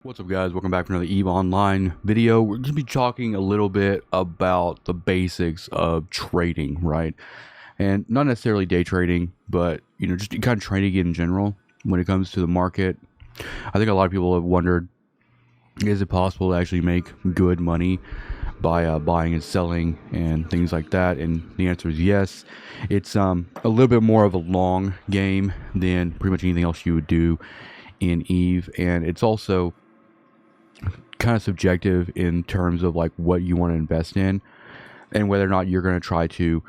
What's up, guys? Welcome back for another EVE Online video. We're going to be talking a little bit about the basics of trading, right? And not necessarily day trading, but just kind of trading in general when it comes to the market. I think a lot of people have wondered, is it possible to actually make good money by buying and selling and things like that? And the answer is yes. It's a little bit more of a long game than pretty much anything else you would do in EVE, and it's also kind of subjective in terms of like what you want to invest in and whether or not you're going to try to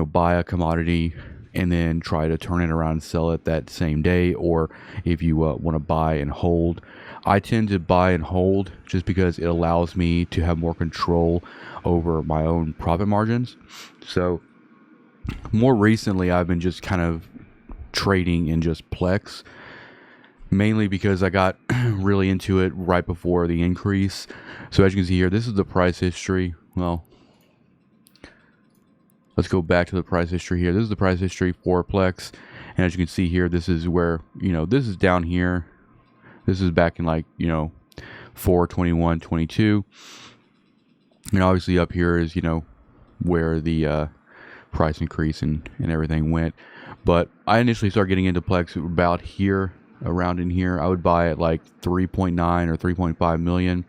buy a commodity and then try to turn it around and sell it that same day, or if you want to buy and hold. I tend to buy and hold just because it allows me to have more control over my own profit margins. So more recently I've been just kind of trading in just Plex, mainly because I got really into it right before the increase. So as you can see here, this is the price history. Well, let's go back to the price history here. This is the price history for Plex. And as you can see here, this is where, this is down here. This is back in like, 421, 22. And obviously up here is, where the price increase and everything went. But I initially started getting into Plex about here. Around in here, I would buy at like 3.9 or 3.5 million,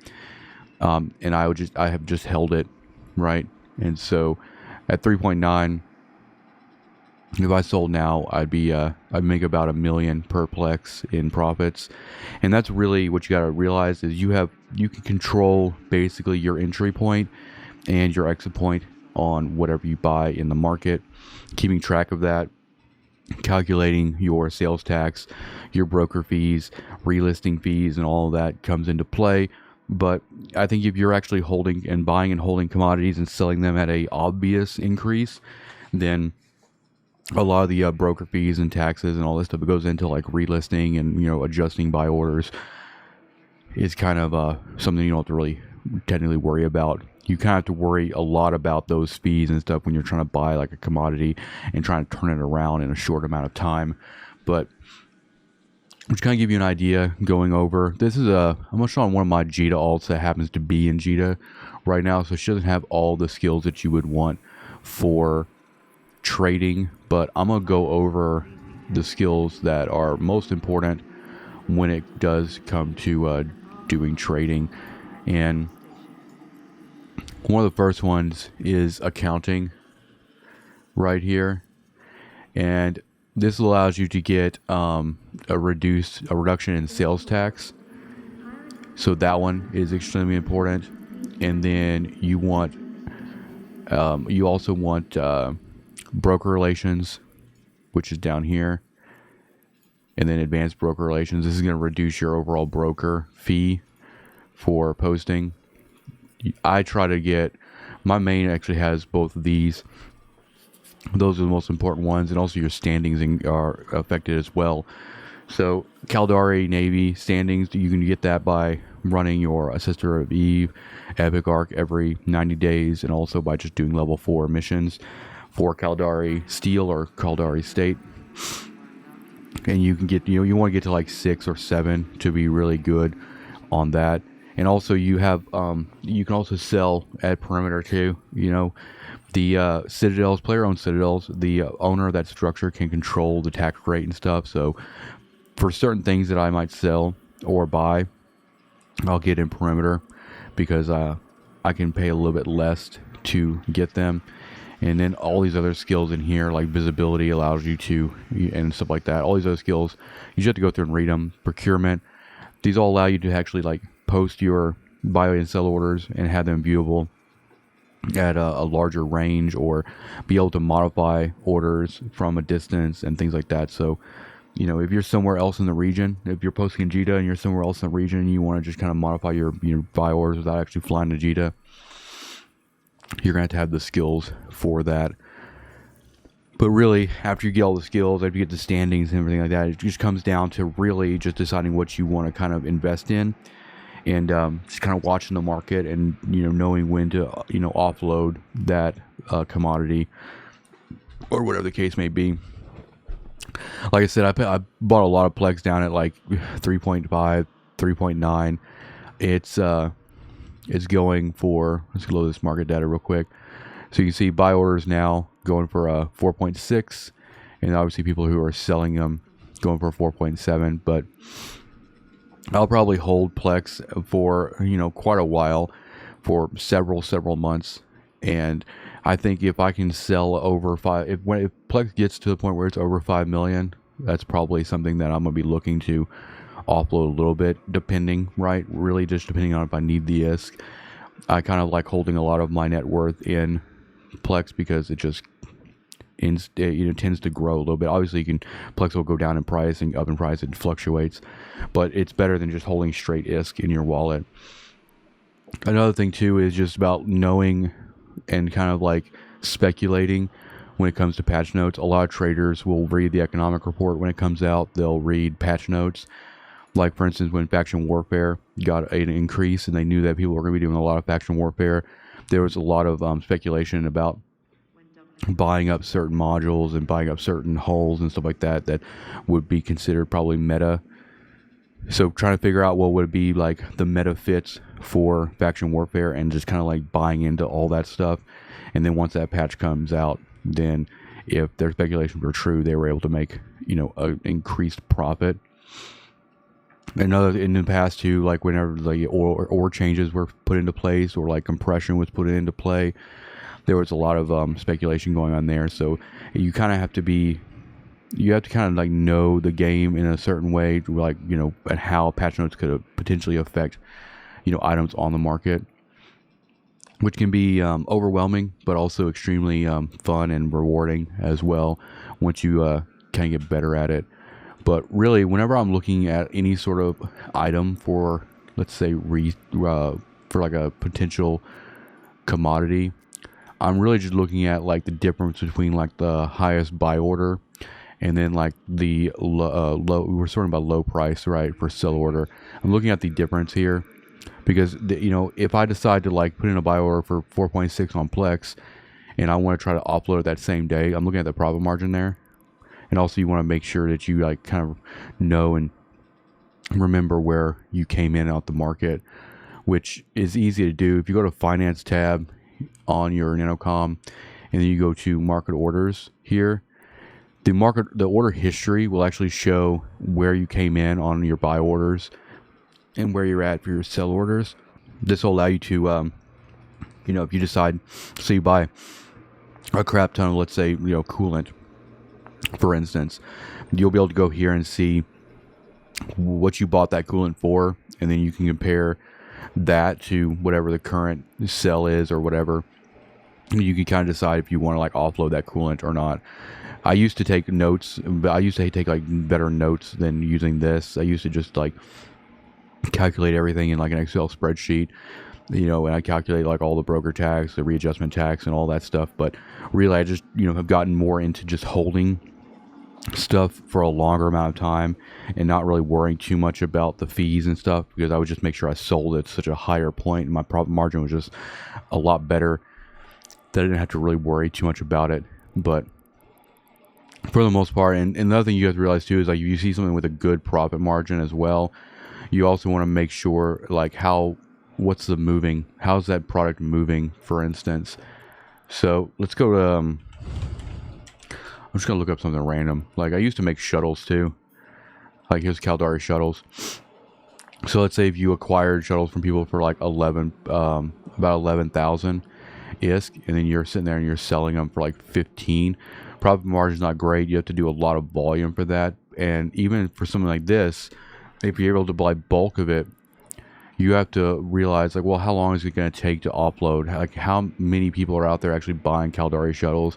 and I have just held it, right? And so at 3.9, if I sold now, I'd make about $1 million per Plex in profits. And that's really what you got to realize is you can control basically your entry point and your exit point on whatever you buy in the market, keeping track of that, calculating your sales tax, your broker fees, relisting fees, and all of that comes into play. But I think if you're actually holding and buying and holding commodities and selling them at a obvious increase, then a lot of the broker fees and taxes and all this stuff that goes into like relisting and adjusting buy orders is kind of something you don't have to really technically worry about. You kind of have to worry a lot about those fees and stuff when you're trying to buy like a commodity and trying to turn it around in a short amount of time. But just kind of give you an idea going over. This is I'm going to show on one of my JITA alts that happens to be in JITA right now. So she doesn't have all the skills that you would want for trading. But I'm going to go over the skills that are most important when it does come to doing trading. And one of the first ones is accounting right here, and this allows you to get a reduction in sales tax. So that one is extremely important. And then you also want broker relations, which is down here, and then advanced broker relations. This is going to reduce your overall broker fee for posting. I try to get, my main actually has both of these. Those are the most important ones, and also your standings are affected as well. So Caldari Navy standings, you can get that by running your Sister of Eve Epic Arc every 90 days, and also by just doing level 4 missions for Caldari Steel or Caldari State. And you can get, you want to get to like 6 or 7 to be really good on that. And also you have, you can also sell at perimeter too. The citadels, player-owned citadels, the owner of that structure can control the tax rate and stuff. So for certain things that I might sell or buy, I'll get in perimeter because I can pay a little bit less to get them. And then all these other skills in here, like visibility allows you to, and stuff like that. All these other skills, you just have to go through and read them. Procurement, these all allow you to actually like post your buy and sell orders and have them viewable at a larger range, or be able to modify orders from a distance and things like that. So, if you're somewhere else in the region, if you're posting in JITA and you're somewhere else in the region, and you want to just kind of modify your buy orders without actually flying to JITA, you're going to have the skills for that. But really, after you get all the skills, after you get the standings and everything like that, it just comes down to really just deciding what you want to kind of invest in. And just kind of watching the market and knowing when to offload that commodity or whatever the case may be. Like I said, I bought a lot of Plex down at like 3.5, 3.9, it's going for, let's load this market data real quick. So you can see buy orders now going for 4.6, and obviously people who are selling them going for 4.7. But I'll probably hold Plex for quite a while, for several months, and I think if I can sell over if Plex gets to the point where it's over 5 million, that's probably something that I'm gonna be looking to offload a little bit, depending, right? Really just depending on if I need the ISK. I kind of like holding a lot of my net worth in Plex because it just tends to grow a little bit. Obviously, Plex will go down in price and up in price. It fluctuates, but it's better than just holding straight ISK in your wallet. Another thing too is just about knowing and kind of like speculating when it comes to patch notes. A lot of traders will read the economic report when it comes out. They'll read patch notes. Like, for instance, when faction warfare got an increase and they knew that people were going to be doing a lot of faction warfare, there was a lot of speculation about buying up certain modules and buying up certain hulls and stuff like that that would be considered probably meta. So trying to figure out what would be like the meta fits for faction warfare, and just kind of like buying into all that stuff. And then once that patch comes out, then if their speculations were true, they were able to make an increased profit. Another in the past too, like whenever the ore changes were put into place, or like compression was put into play, there was a lot of speculation going on there. So you kind of have to kind of like know the game in a certain way, like and how patch notes could potentially affect items on the market, which can be overwhelming, but also extremely fun and rewarding as well once you kind of get better at it. But really, whenever I'm looking at any sort of item for, let's say, for like a potential commodity, I'm really just looking at like the difference between like the highest buy order and then like the low. We're talking about low price, right, for sell order. I'm looking at the difference here because if I decide to like put in a buy order for 4.6 on Plex and I want to try to offload it that same day, I'm looking at the profit margin there. And also you want to make sure that you like kind of know and remember where you came in out the market, which is easy to do. If you go to finance tab on your Nanocom and then you go to market orders here, the order history will actually show where you came in on your buy orders and where you're at for your sell orders. This will allow you to, if you decide, so you buy a crap ton of, let's say, coolant, for instance, you'll be able to go here and see what you bought that coolant for, and then you can compare that to whatever the current sell is or whatever. You can kind of decide if you want to like offload that coolant or not. I used to take notes, but I used to take like better notes than using this. I used to just like calculate everything in like an Excel spreadsheet, and I calculate like all the broker tax, the readjustment tax, and all that stuff. But really, I just have gotten more into just holding stuff for a longer amount of time and not really worrying too much about the fees and stuff, because I would just make sure I sold at such a higher point and my profit margin was just a lot better that I didn't have to really worry too much about it. But for the most part, and another thing you have to realize too is like if you see something with a good profit margin as well, you also want to make sure like how's that product moving, for instance. So let's go to I'm just gonna look up something random. Like I used to make shuttles too. Like here's Caldari shuttles. So let's say if you acquired shuttles from people for like about 11,000 ISK, and then you're sitting there and you're selling them for like 15. Profit margin's not great. You have to do a lot of volume for that. And even for something like this, if you're able to buy bulk of it, you have to realize like, well, how long is it going to take to offload? Like how many people are out there actually buying Caldari shuttles?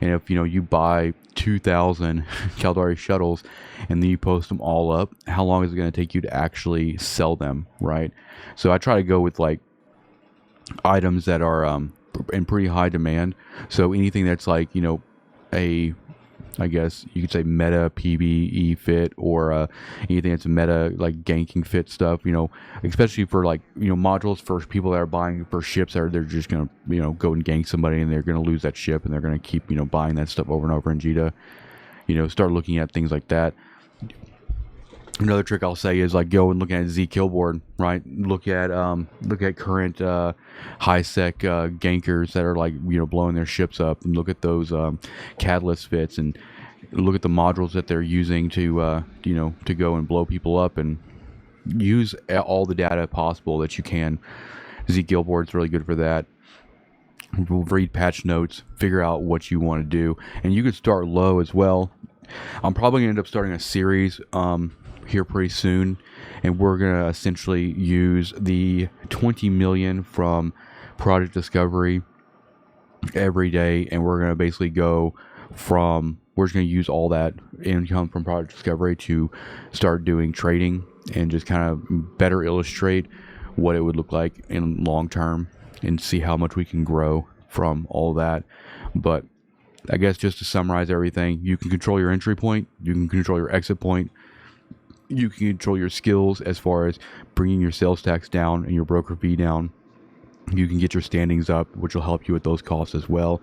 And if you buy 2,000 Caldari shuttles and then you post them all up, how long is it going to take you to actually sell them, right? So I try to go with like items that are in pretty high demand. So anything that's like I guess you could say meta PvE fit, or anything that's meta like ganking fit stuff, especially for like modules for people that are buying for ships that they're just gonna go and gank somebody and they're gonna lose that ship and they're gonna keep buying that stuff over and over in Jita. Start looking at things like that. Another trick I'll say is like go and look at Z kill board, right? Look at current high sec gankers that are like blowing their ships up, and look at those catalyst fits, and look at the modules that they're using to to go and blow people up, and use all the data possible that you can. Z Guildboard's really good for that. Read patch notes, figure out what you want to do, and you could start low as well. I'm probably gonna end up starting a series here pretty soon, and we're gonna essentially use the 20 million from Project Discovery every day, and we're gonna basically we're just gonna use all that income from Project Discovery to start doing trading and just kind of better illustrate what it would look like in long term and see how much we can grow from all that. But I guess just to summarize everything, you can control your entry point, you can control your exit point, you can control your skills as far as bringing your sales tax down and your broker fee down. You can get your standings up, which will help you with those costs as well.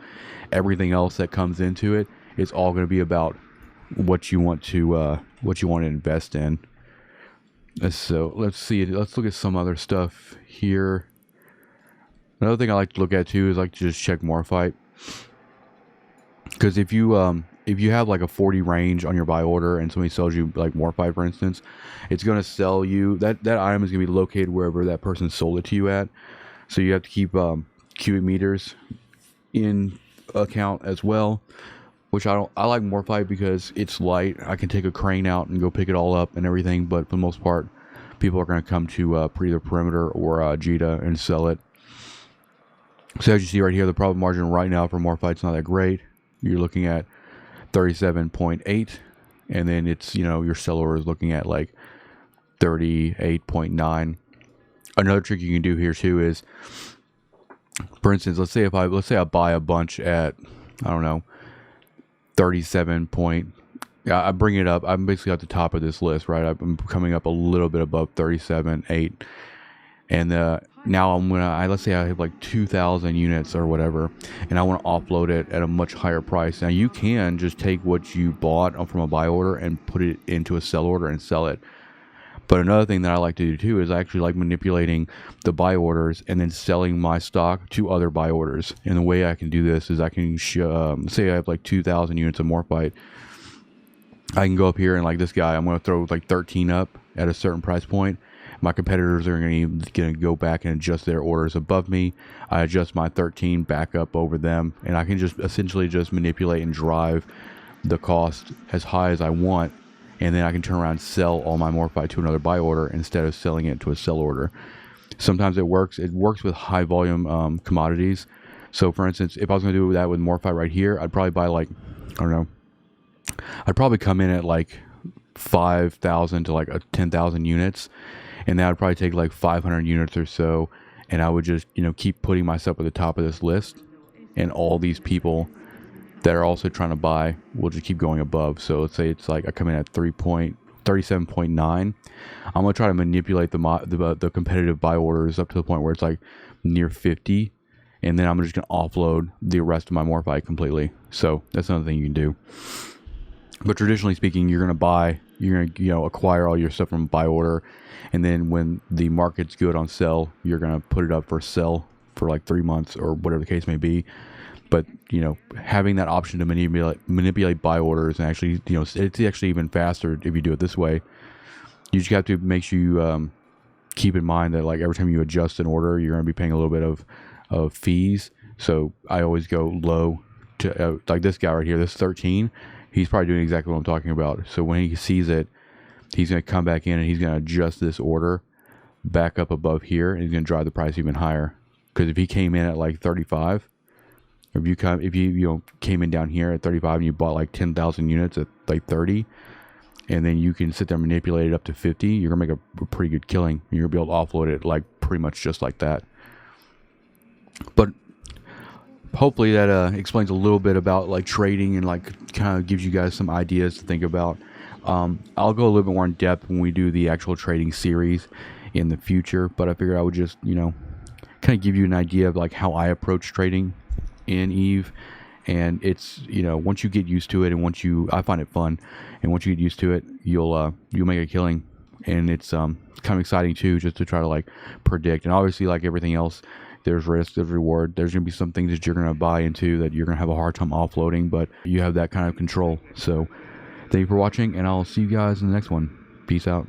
Everything else that comes into it, it's all going to be about what you want to invest in. So let's see. Let's look at some other stuff here. Another thing I like to look at too is like to just check Morphyte, because if you have like a 40 range on your buy order and somebody sells you like Morphyte, for instance, it's going to sell you that item is going to be located wherever that person sold it to you at. So you have to keep cubic meters in account as well, which I like Morphyte because it's light. I can take a crane out and go pick it all up and everything, but for the most part, people are going to come to either Perimeter or Jita and sell it. So as you see right here, the profit margin right now for Morphyte's not that great. You're looking at 37.8, and then it's your seller is looking at like 38.9. Another trick you can do here too is, for instance, let's say I buy a bunch at, I don't know, 37 point. Yeah, I bring it up. I'm basically at the top of this list, right? I'm coming up a little bit above 37.8, and now let's say I have like 2,000 units or whatever, and I want to offload it at a much higher price. Now you can just take what you bought from a buy order and put it into a sell order and sell it. But another thing that I like to do too is I actually like manipulating the buy orders and then selling my stock to other buy orders. And the way I can do this is I can say I have like 2,000 units of Morphyte. I can go up here and like this guy, I'm going to throw like 13 up at a certain price point. My competitors are going to go back and adjust their orders above me. I adjust my 13 back up over them, and I can just essentially just manipulate and drive the cost as high as I want, and then I can turn around and sell all my Morphyte to another buy order instead of selling it to a sell order. Sometimes it works. It works with high volume commodities. So for instance, if I was going to do that with Morphyte right here, I'd probably buy like, I don't know, I'd probably come in at like 5,000 to like 10,000 units. And that would probably take like 500 units or so. And I would just, keep putting myself at the top of this list. And all these people that are also trying to buy will just keep going above. So let's say it's like I come in at 37.9. I'm going to try to manipulate the competitive buy orders up to the point where it's like near 50. And then I'm just going to offload the rest of my Morphyte completely. So that's another thing you can do. But traditionally speaking, you're going to acquire all your stuff from buy order, and then when the market's good on sell, you're going to put it up for sell for like 3 months or whatever the case may be. But having that option to manipulate buy orders, and actually it's actually even faster if you do it this way. You just have to make sure you keep in mind that like every time you adjust an order, you're going to be paying a little bit of fees. So I always go low to like this guy right here, this 13. He's probably doing exactly what I'm talking about. So when he sees it, he's going to come back in and he's going to adjust this order back up above here, and he's going to drive the price even higher. Because if he came in at like 35, if you came in down here at 35 and you bought like 10,000 units at like 30, and then you can sit there and manipulate it up to 50, you're going to make a pretty good killing. You're going to be able to offload it like pretty much just like that. But hopefully that explains a little bit about like trading and like kind of gives you guys some ideas to think about. I'll go a little bit more in depth when we do the actual trading series in the future, but I figured I would just kind of give you an idea of like how I approach trading in EVE And it's, you know, once you get used to it, and I find it fun, and once you get used to it, you'll make a killing. And it's kind of exciting too, just to try to like predict. And obviously, like everything else, there's risk, there's reward. There's gonna be some things that you're gonna buy into that you're gonna have a hard time offloading, but you have that kind of control. So thank you for watching, and I'll see you guys in the next one. Peace out.